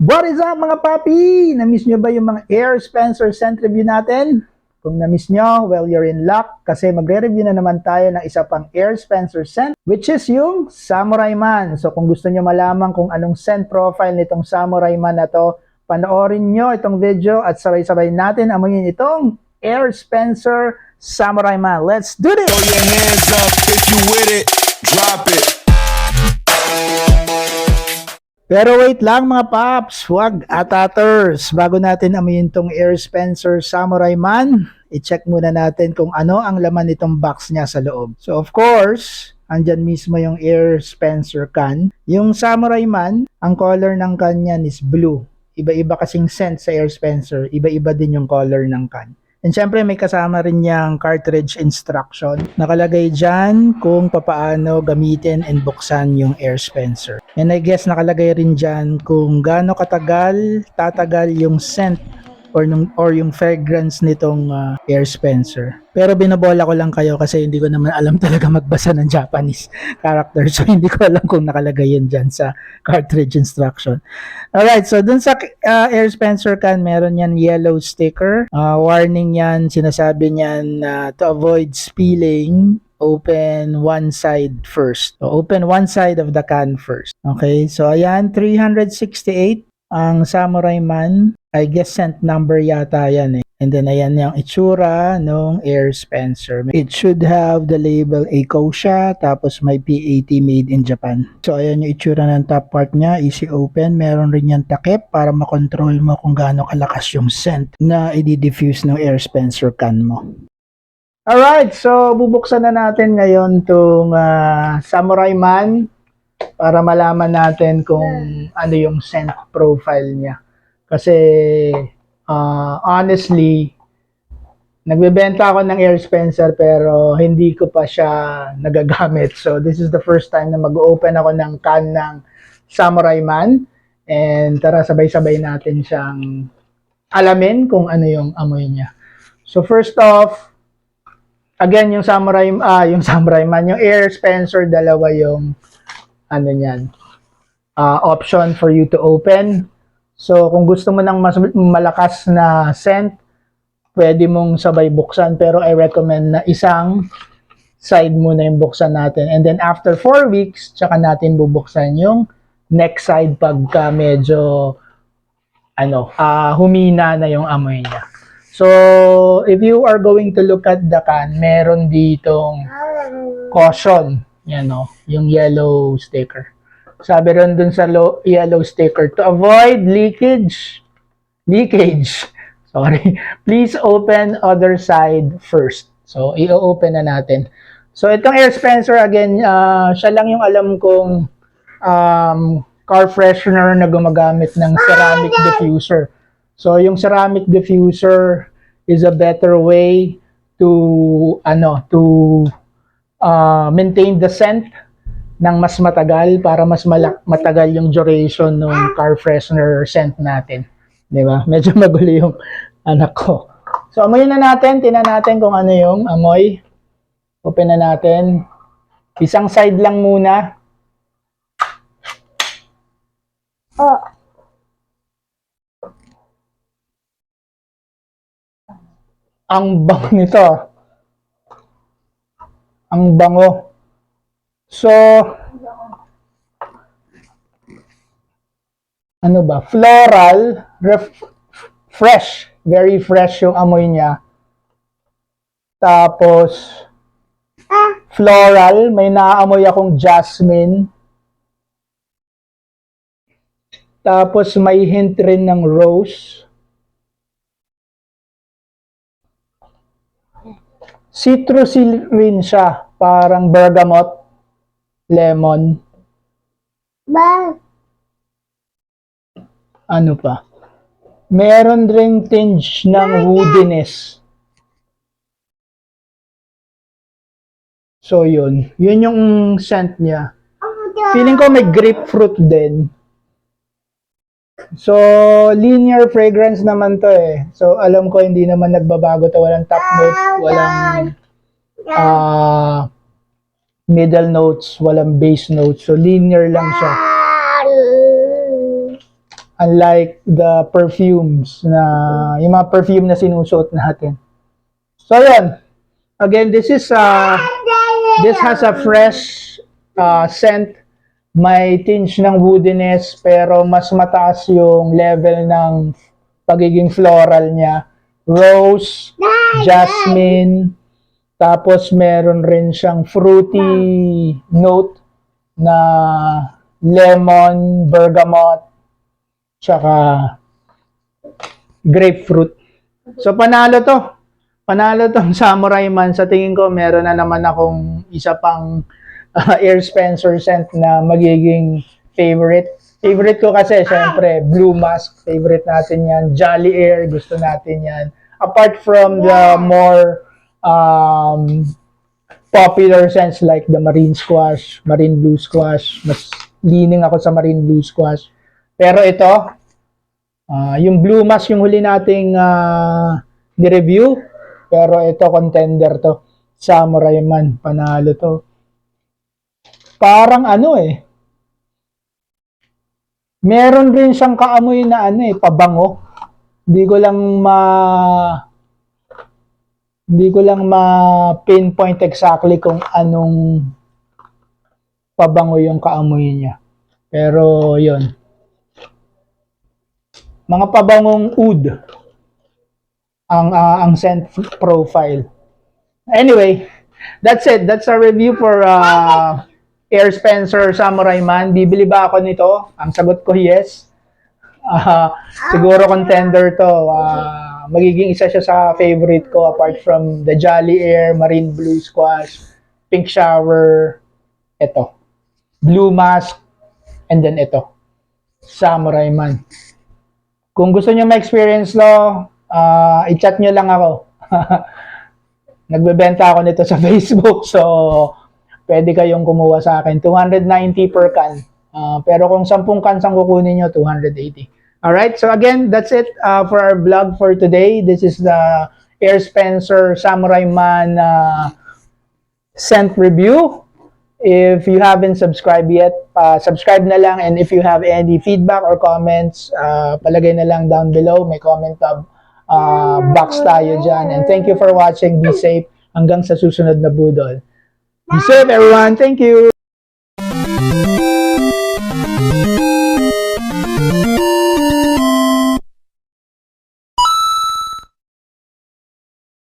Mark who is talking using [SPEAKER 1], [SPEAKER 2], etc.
[SPEAKER 1] What is up mga papi? Na-miss nyo ba yung mga Air Spencer scent review natin? Kung na-miss nyo, well, you're in luck kasi magre-review na naman tayo ng isa pang Air Spencer scent, which is yung Samurai Man. So kung gusto nyo malaman kung anong scent profile nitong Samurai Man na to, panoorin nyo itong video at sabay-sabay natin amuyin itong Air Spencer Samurai Man. Let's do this!
[SPEAKER 2] Throw your hands up if you with it, drop it.
[SPEAKER 1] Pero wait lang mga paps, wag ataters. Bago natin amuyin tong Air Spencer Samurai Man, i-check muna natin kung ano ang laman nitong box niya sa loob. So of course, andyan mismo yung Air Spencer can. Yung Samurai Man, ang color ng can niyan is blue. Iba-iba kasing scent sa Air Spencer, iba-iba din yung color ng can. And syempre may kasama rin niyang cartridge instruction. Nakalagay dyan kung papaano gamitin and buksan yung Air Spencer. And I guess nakalagay rin dyan kung gaano tatagal yung scent or yung fragrance nitong Air Spencer. Pero binabola ko lang kayo kasi hindi ko naman alam talaga magbasa ng Japanese character. So hindi ko alam kung nakalagay yun dyan sa cartridge instruction. Alright, so dun sa Air Spencer can, meron yan yellow sticker. Warning yan, sinasabi niyan to avoid spilling, open one side first. So, open one side of the can first. Okay, so ayan, 368 ang Samurai Man. I guess scent number yata yan eh. And then ayan yung itsura ng Air Spencer. It should have the label Eikosha, tapos may PAT made in Japan. So ayan yung itsura ng top part niya, easy open. Meron rin yung takip para makontrol mo kung gaano kalakas yung scent na i-diffuse ng Air Spencer can mo. Alright, so bubuksan na natin ngayon itong Samurai Man para malaman natin kung ano yung scent profile niya. Kasi honestly, nagbebenta ako ng Air Spencer pero hindi ko pa siya nagagamit. So this is the first time na mag-open ako ng can ng Samurai Man. And tara sabay-sabay natin siyang alamin kung ano yung amoy niya. So first off, again, yung Samurai Man, yung Air Spencer, dalawa yung ano niyan, option for you to open. So, kung gusto mo ng mas malakas na scent, pwede mong sabay buksan. Pero I recommend na isang side muna yung buksan natin. And then after 4 weeks, tsaka natin bubuksan yung next side pagka medyo humina na yung amoy niya. So, if you are going to look at the can, meron ditong caution, yung yellow sticker. Sabi rin dun sa yellow sticker, to avoid leakage, please open other side first. So, i-open na natin. So, itong Air Spencer, again, siya lang yung alam kong car freshener na gumagamit ng ceramic diffuser. So, yung ceramic diffuser is a better way to maintain the scent ng mas matagal para mas matagal yung duration ng car freshener scent natin. Di ba? Medyo magulo yung anak ko. So, amoyin na natin. Tingnan natin kung ano yung amoy. Open na natin. Isang side lang muna. Ang bango nito. Ang bango. So, ano ba? Floral, fresh. Very fresh yung amoy niya. Tapos, floral. May naaamoy akong jasmine. Tapos, may hint rin ng rose. Citrusy rin siya. Parang bergamot, lemon. Ano pa? Meron ring tinge ng woodiness. So, yun. Yun yung scent niya. Feeling ko may grapefruit din. So, linear fragrance naman to eh. So, alam ko hindi naman nagbabago to. Walang top note, walang middle notes, walang base notes. So, linear lang siya. Unlike the perfumes na, yung mga perfume na sinusuot natin. So, yun. Again, this has a fresh scent. May tinge ng woodiness, pero mas mataas yung level ng pagiging floral niya. Rose, jasmine, tapos meron rin siyang fruity note na lemon, bergamot, tsaka grapefruit. So panalo to. Panalo tong Samurai Man. Sa tingin ko meron na naman akong isa pang Air Spencer scent na magiging favorite. Favorite ko kasi syempre Blue Mask, favorite natin yan. Jolly Air, gusto natin yan. Apart from the more popular scents like the Marine Squash, Marine Blue Squash, mas leaning ako sa Marine Blue Squash. Pero ito, yung Blue Mask yung huli nating ni-review, pero ito contender to. Samurai Man, panalo to. Parang meron rin siyang kaamoy na pabango. Hindi ko lang ma-pinpoint exactly kung anong pabango yung kaamoy niya. Pero yon, mga pabangong oud ang scent profile. Anyway, that's it. That's our review for Air Spencer Samurai Man. Bibili ba ako nito? Ang sagot ko yes. Siguro contender to. Magiging isa siya sa favorite ko apart from the Jolly Air, Marine Blue Squash, Pink Shower, ito, Blue Mask, and then ito, Samurai Man. Kung gusto niyo ma-experience lo, i-chat nyo lang ako. Nagbebenta ako nito sa Facebook, so pwede kayong kumuha sa akin. 290 per can. Pero kung 10 cans ang kukunin nyo, 280. Alright, so again, that's it for our vlog for today. This is the Air Spencer Samurai Man scent review. If you haven't subscribed yet, subscribe na lang. And if you have any feedback or comments, palagay na lang down below. May comment box tayo dyan. And thank you for watching. Be safe hanggang sa susunod na budol. Be safe everyone. Thank you.